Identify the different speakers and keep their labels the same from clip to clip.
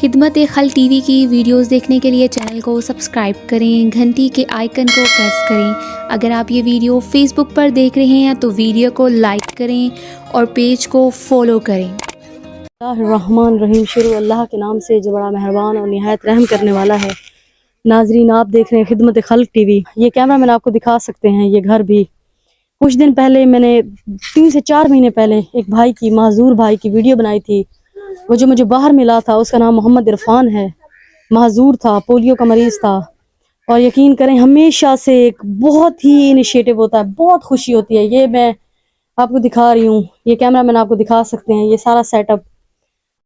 Speaker 1: خدمت خلق T V کی ویڈیوز دیکھنے کے لیے چینل کو سبسکرائب کریں، گھنٹی کے آئیکن کو پریس کریں۔ اگر آپ یہ ویڈیو فیس بک پر دیکھ رہے ہیں تو ویڈیو کو لائک کریں اور پیج کو فالو کریں۔
Speaker 2: اللہ الرحمن الرحیم، شروع اللہ کے نام سے جو بڑا مہربان اور نہایت رحم کرنے والا ہے۔ ناظرین، آپ دیکھ رہے ہیں خدمت خلق ٹی وی۔ یہ کیمرہ مین آپ کو دکھا سکتے ہیں یہ گھر بھی۔ کچھ دن پہلے میں نے 3 سے 4 مہینے پہلے ایک بھائی کی، معذور بھائی کی ویڈیو بنائی تھی۔ وہ جو مجھے باہر ملا تھا اس کا نام محمد عرفان ہے، معذور تھا، پولیو کا مریض تھا، اور یقین کریں ہمیشہ سے ایک بہت ہی انیشیٹو ہوتا ہے، بہت خوشی ہوتی ہے۔ یہ میں آپ کو دکھا رہی ہوں، یہ کیمرہ مین آپ کو دکھا سکتے ہیں یہ سارا سیٹ اپ،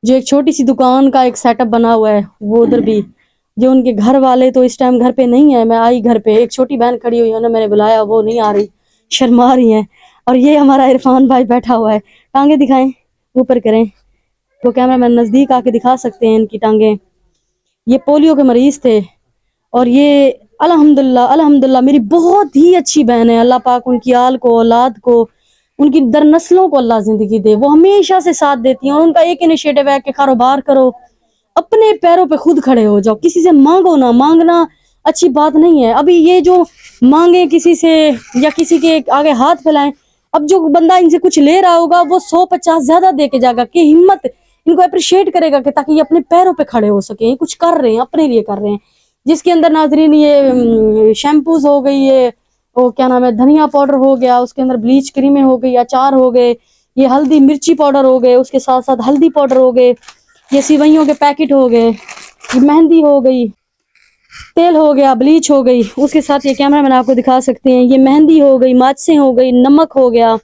Speaker 2: جو ایک چھوٹی سی دکان کا ایک سیٹ اپ بنا ہوا ہے وہ ادھر بھی، جو ان کے گھر والے تو اس ٹائم گھر پہ نہیں ہے۔ میں آئی گھر پہ، ایک چھوٹی بہن کھڑی ہوئی ہے، میں نے بلایا، وہ نہیں آ رہی، شرما رہی ہیں، اور یہ ہمارا عرفان بھائی بیٹھا ہوا ہے۔ ٹانگیں دکھائیں، اوپر کریں، وہ کیمرہ مین نزدیک آ کے دکھا سکتے ہیں ان کی ٹانگیں۔ یہ پولیو کے مریض تھے، اور یہ الحمدللہ میری بہت ہی اچھی بہن ہے۔ اللہ پاک ان کی آل کو، اولاد کو، ان کی در نسلوں کو اللہ زندگی دے۔ وہ ہمیشہ سے ساتھ دیتی ہیں، اور ان کا ایک انیشیٹو ہے کہ کاروبار کرو، اپنے پیروں پہ خود کھڑے ہو جاؤ، کسی سے مانگو نہ۔ مانگنا اچھی بات نہیں ہے۔ ابھی یہ جو مانگیں کسی سے یا کسی کے آگے ہاتھ پھیلائیں، اب جو بندہ ان سے کچھ لے رہا ہوگا وہ 100-50 زیادہ دے کے جائے گا، کہ ہمت ان کو اپریشیٹ کرے گا کہ تاکہ یہ اپنے پیروں پہ کھڑے ہو سکیں، یہ کچھ کر رہے ہیں، اپنے لیے کر رہے ہیں۔ جس کے اندر ناظرین یہ شیمپوز ہو گئی، یہ وہ کیا نام ہے، دھنیا پاؤڈر ہو گیا، اس کے اندر بلیچ کریمیں ہو گئی، اچار ہو گئے، یہ ہلدی مرچی پاؤڈر ہو گئے، اس کے ساتھ ساتھ ہلدی پاؤڈر ہو گئے، یہ سیوئیوں کے پیکٹ ہو گئے، یہ مہندی ہو گئی، تیل ہو گیا، بلیچ ہو گئی، اس کے ساتھ یہ کیمرہ مین آپ کو دکھا سکتے ہیں، یہ مہندی ہو گئی، ماچسیں ہو گئی، نمک ہو گیا،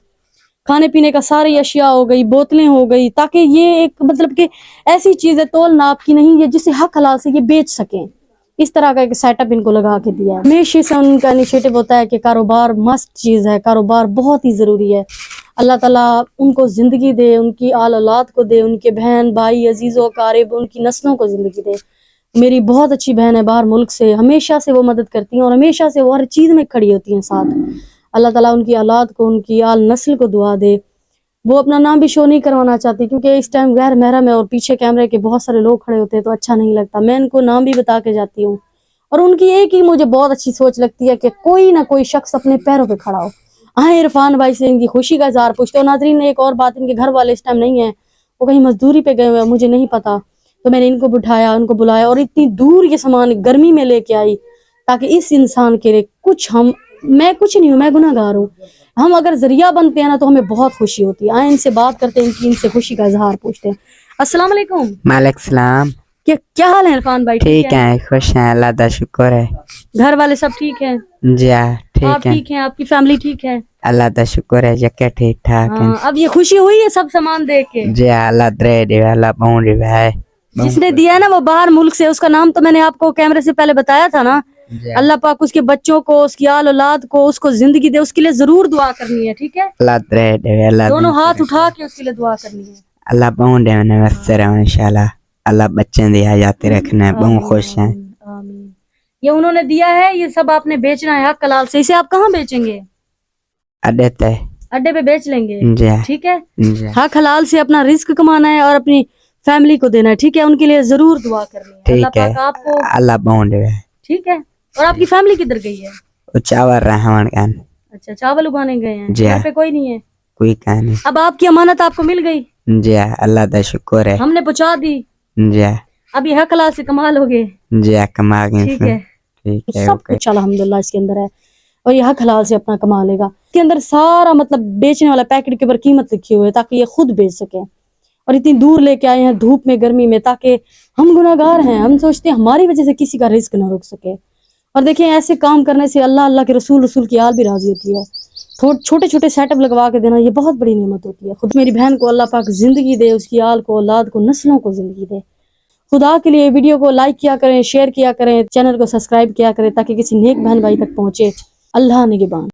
Speaker 2: کھانے پینے کا ساری اشیاء ہو گئی، بوتلیں ہو گئی، تاکہ یہ ایک مطلب کہ ایسی چیز ہے تول ناپ کی نہیں، یہ جسے حق حلال سے یہ بیچ سکیں، اس طرح کا ایک سیٹ اپ ان کو لگا کے دیا ہے۔ ہمیشہ سے ان کا انیشیٹو ہوتا ہے کہ کاروبار مسٹ چیز ہے، کاروبار بہت ہی ضروری ہے۔ اللہ تعالیٰ ان کو زندگی دے، ان کی آل اولاد کو دے، ان کے بہن بھائی عزیز و اقارب ان کی نسلوں کو زندگی دے۔ میری بہت اچھی بہن ہے باہر ملک سے، ہمیشہ سے وہ مدد کرتی ہیں اور ہمیشہ سے وہ ہر چیز میں کھڑی ہوتی ہیں ساتھ۔ اللہ تعالیٰ ان کی اولاد کو، ان کی آل نسل کو دعا دے۔ وہ اپنا نام بھی شو نہیں کروانا چاہتی، کیونکہ اس ٹائم غیر محرم ہے اور پیچھے کیمرے کے بہت سارے لوگ کھڑے ہوتے ہیں تو اچھا نہیں لگتا۔ میں ان کو نام بھی بتا کے جاتی ہوں، اور ان کی ایک ہی مجھے بہت اچھی سوچ لگتی ہے کہ کوئی نہ کوئی شخص اپنے پیروں پہ کھڑا ہو۔ عرفان بھائی سے ان کی خوشی کا اظہار پوچھتے ہو۔ ناظرین، ایک اور بات، ان کے گھر والے اس ٹائم نہیں ہیں، وہ کہیں مزدوری پہ گئے ہوئے، مجھے نہیں پتا، تو میں نے ان کو بٹھایا، ان کو بلایا، اور اتنی دور یہ سامان گرمی میں لے کے آئی تاکہ اس انسان کے لیے کچھ میں کچھ نہیں ہوں، میں گناہ گار ہوں، ہم اگر ذریعہ بنتے ہیں نا تو ہمیں بہت خوشی ہوتی ہے۔ ان سے بات کرتے ہیں، ان سے خوشی کا اظہار پوچھتے ہیں۔ السلام علیکم۔
Speaker 3: وعلیکم السلام۔
Speaker 2: کیا حال ہے عرفان بھائی؟
Speaker 3: ٹھیک ہے، خوش ہیں، اللہ کا شکر ہے۔
Speaker 2: گھر والے سب ٹھیک ہیں؟
Speaker 3: جی ہاں
Speaker 2: آپ
Speaker 3: ٹھیک ہے،
Speaker 2: ٹھیک ہیں؟ آپ کی فیملی ٹھیک ہے؟
Speaker 3: اللہ کا شکر ہے، جکے ٹھیک ٹھاک ہیں۔
Speaker 2: اب یہ خوشی ہوئی ہے سب سامان دیکھ کے؟
Speaker 3: جی ہاں، اللہ درے دے، اللہ بہن دے ہے۔
Speaker 2: جس نے دیا ہے نا وہ باہر ملک سے، اس کا نام تو میں نے آپ کو کیمرے سے پہلے بتایا تھا نا۔ اللہ پاک اس کے بچوں کو، اس کی آل اولاد کو، اس کو زندگی دے، اس کے لیے ضرور دعا کرنی ہے، ٹھیک ہے؟
Speaker 3: اللہ درے دے، اللہ
Speaker 2: دونوں ہاتھ اٹھا کے اس کے لیے دعا کرنی ہے۔
Speaker 3: اللہ بہن دے میں وسر ہے انشاءاللہ، اللہ بچے دی حیات رکھنا، بہن خوش ہیں۔
Speaker 2: آمین۔ یہ انہوں نے دیا ہے، یہ سب آپ نے بیچنا ہے حق حلال سے۔ اسے آپ کہاں بیچیں گے؟
Speaker 3: اڈے تے،
Speaker 2: اڈے پہ بیچ لیں گے،
Speaker 3: جی ہاں،
Speaker 2: ٹھیک ہے؟
Speaker 3: جی ہاں،
Speaker 2: حق حلال سے اپنا رزق کمانا ہے اور اپنی فیملی کو دینا ہے، ٹھیک ہے؟ ان کے لیے ضرور دعا کرنی ہے۔ اللہ
Speaker 3: ٹھیک ہے،
Speaker 2: پاک آپ کو،
Speaker 3: اللہ بہن دے۔
Speaker 2: ٹھیک ہے؟ اور آپ کی فیملی کدھر گئی ہے؟
Speaker 3: وہ چاور رحمان کان،
Speaker 2: اچھا، چاول اگانے گئے ہیں،
Speaker 3: جی
Speaker 2: گھر
Speaker 3: ہاں،
Speaker 2: پہ کوئی نہیں ہے؟
Speaker 3: کوئی کہانی۔
Speaker 2: اب آپ کی امانت آپ کو مل گئی،
Speaker 3: جی ہاں، اللہ کا شکر ہے۔
Speaker 2: ہم نے پہنچا دی،
Speaker 3: جی ہاں،
Speaker 2: اب یہ حق حلال سے کما لو گے،
Speaker 3: جی ہاں، کما گئے،
Speaker 2: ٹھیک ہے؟
Speaker 3: ٹھیک ہے،
Speaker 2: سب کچھ الحمدللہ اس کے اندر ہے، اور یہ حق حلال سے اپنا کما لے گا۔ اس کے اندر سارا مطلب بیچنے والا پیکٹ کے اوپر قیمت لکھی ہوئی ہے تاکہ یہ خود بیچ سکیں، اور اتنی دور لے کے آئے ہیں دھوپ میں، گرمی میں، تاکہ ہم گناہ گار ہیں، ہم سوچتے ہیں ہماری وجہ سے کسی کا رزق نہ رک سکے۔ اور دیکھیں ایسے کام کرنے سے اللہ کے رسول کی آل بھی راضی ہوتی ہے۔ چھوٹے چھوٹے سیٹ اپ لگوا کے دینا یہ بہت بڑی نعمت ہوتی ہے۔ خود میری بہن کو اللہ پاک زندگی دے، اس کی آل کو، اولاد کو، نسلوں کو زندگی دے۔ خدا کے لیے ویڈیو کو لائک کیا کریں، شیئر کیا کریں، چینل کو سبسکرائب کیا کریں تاکہ کسی نیک بہن بھائی تک پہنچے۔ اللہ نگہبان۔